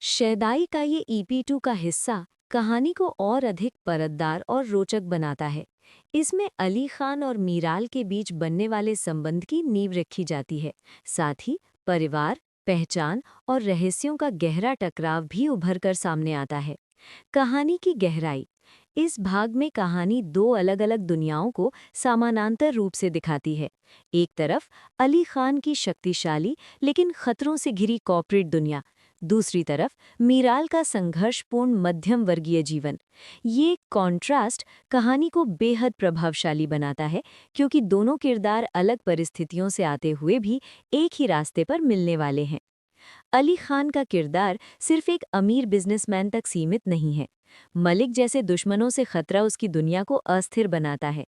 शैदाई का ये EP2 का हिस्सा कहानी को और अधिक परतदार और रोचक बनाता है। इसमें अली खान और मीराल के बीच बनने वाले संबंध की नींव रखी जाती है। साथ ही परिवार, पहचान और रहस्यों का गहरा टकराव भी उभर कर सामने आता है। कहानी की गहराई। इस भाग में कहानी दो अलग-अलग दुनियाओं को समानांतर रूप से दिखाती है। एक तरफ अली खान की शक्तिशाली लेकिन खतरों से घिरी कॉर्पोरेट दुनिया, दूसरी तरफ मीराल का संघर्षपूर्ण मध्यम वर्गीय जीवन। ये कॉन्ट्रास्ट कहानी को बेहद प्रभावशाली बनाता है, क्योंकि दोनों किरदार अलग परिस्थितियों से आते हुए भी एक ही रास्ते पर मिलने वाले हैं। अली खान का किरदार सिर्फ एक अमीर बिजनेसमैन तक सीमित नहीं है। मलिक जैसे दुश्मनों से खतरा उसकी दुनिया को अस्थिर बनाता है।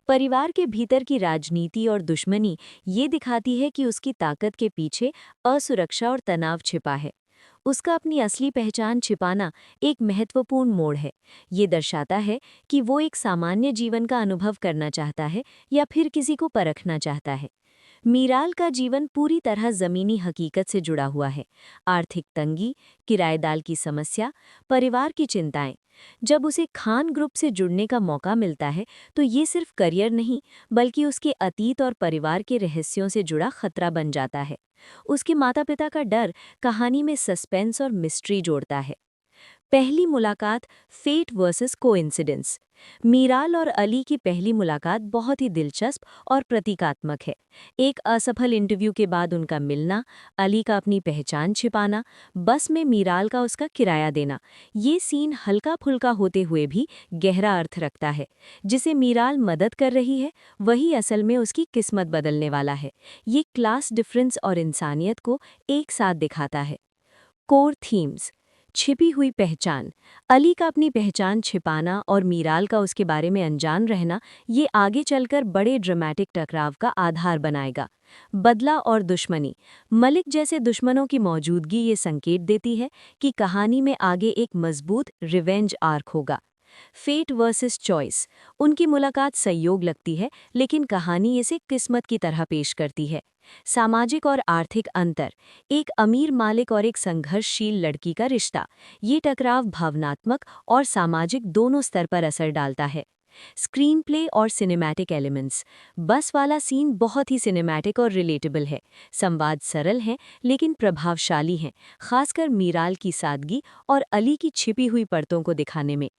परिवार के भीतर की राजनीति और दुश्मनी ये दिखाती है कि उसकी ताकत के पीछे असुरक्षा और तनाव छिपा है। उसका अपनी असली पहचान छिपाना एक महत्वपूर्ण मोड़ है। ये दर्शाता है कि वो एक सामान्य जीवन का अनुभव करना चाहता है या फिर किसी को परखना चाहता है। मीराल का जीवन पूरी तरह जमीनी हकीकत से जुड़ा हुआ है। आर्थिक तंगी, किराएदार की समस्या, परिवार की चिंताएं। जब उसे खान ग्रुप से जुड़ने का मौका मिलता है, तो ये सिर्फ करियर नहीं, बल्कि उसके अतीत और परिवार के रहस्यों से जुड़ा खतरा बन जाता है। उसके माता-पिता का डर कहानी में सस्पेंस और मिस्ट्री जोड़ता है। पहली मुलाकात, फेट वर्सेस कोइंसिडेंस। मीराल और अली की पहली मुलाकात बहुत ही दिलचस्प और प्रतीकात्मक है। एक असफल इंटरव्यू के बाद उनका मिलना, अली का अपनी पहचान छिपाना, बस में मीराल का उसका किराया देना, ये सीन हल्का फुल्का होते हुए भी गहरा अर्थ रखता है। जिसे मीराल मदद कर रही है, वही असल में उसकी किस्मत बदलने वाला है। ये क्लास डिफरेंस और इंसानियत को एक साथ दिखाता है। Core themes. छिपी हुई पहचान। अली का अपनी पहचान छिपाना और मीराल का उसके बारे में अनजान रहना, ये आगे चलकर बड़े ड्रामेटिक टकराव का आधार बनाएगा। बदला और दुश्मनी। मलिक जैसे दुश्मनों की मौजूदगी ये संकेत देती है कि कहानी में आगे एक मजबूत रिवेंज आर्क होगा। Fate versus choice. उनकी मुलाकात संयोग लगती है, लेकिन कहानी इसे किस्मत की तरह पेश करती है। सामाजिक और आर्थिक अंतर। एक अमीर मालिक और एक संघर्षशील लड़की का रिश्ता। ये टकराव भावनात्मक और सामाजिक दोनों स्तर पर असर डालता है। स्क्रीन प्ले और सिनेमैटिक एलिमेंट्स। बस वाला सीन बहुत ही सिनेमैटिक और रिलेटेबल है। संवाद सरल हैं लेकिन प्रभावशाली हैं, खासकर मीराल की सादगी और अली की छिपी हुई परतों को दिखाने में।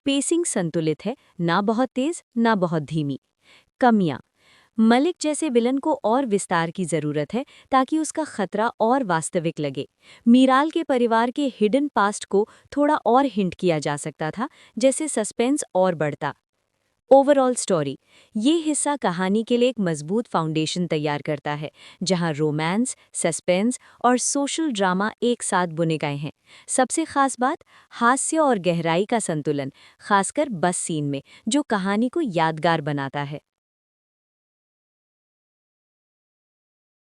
पेसिंग संतुलित है, ना बहुत तेज ना बहुत धीमी। कमियां। मलिक जैसे विलन को और विस्तार की जरूरत है, ताकि उसका खतरा और वास्तविक लगे। मीराल के परिवार के हिडन पास्ट को थोड़ा और हिंट किया जा सकता था, जैसे सस्पेंस और बढ़ता। Overall story. ये हिस्सा कहानी के लिए एक मजबूत फाउंडेशन तैयार करता है, जहां रोमांस, सस्पेंस और सोशल ड्रामा एक साथ बुने गए हैं। सबसे खास बात, हास्य और गहराई का संतुलन, खासकर बस सीन में, जो कहानी को यादगार बनाता है।